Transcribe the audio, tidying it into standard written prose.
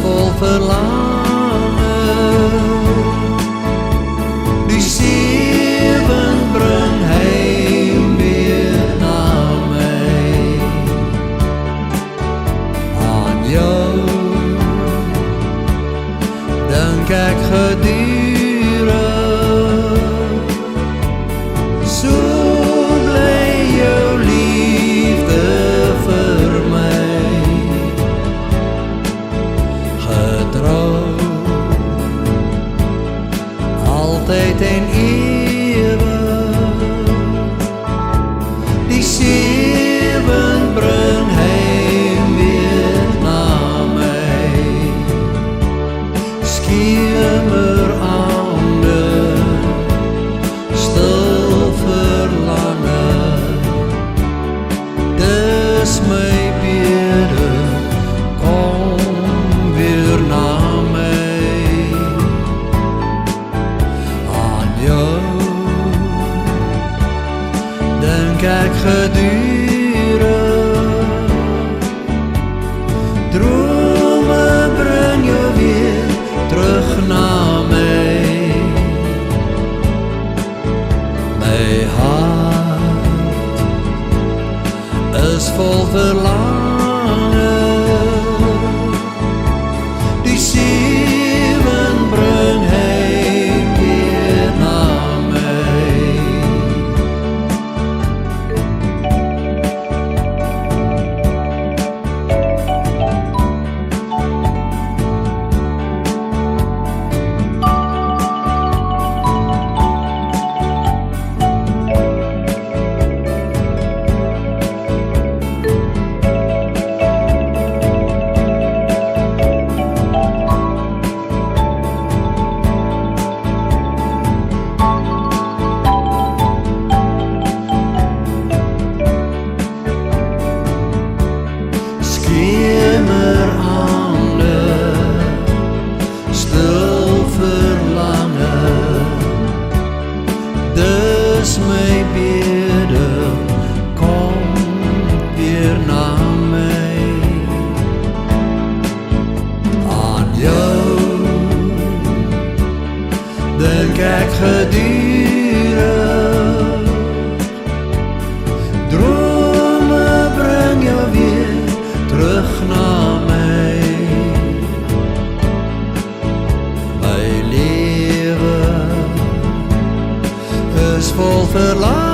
vol verlangen. Die zeven brengt heim weer naar mij. Aan jou denk ik gedurig. Zo blij jouw liefde voor mij. Getrouw, altijd en eeuwig. Die zeven brengt heim weer naar mij. Schemeranden, stil verlangen. Dus mijn bidden, kom weer naar mij. Aan jou denk ik gedurig. Dromen breng je weer terug naar mij. Mijn hart is vol verlangen. Die zeven brengt heim weer naar mij. Schemeranden, stil verlangen. Dus mijn bidden, kom weer naar mij. Aan jou denk ik gedurig. Dromen breng je weer terug naar mij. Mijn leven is vol verlangen.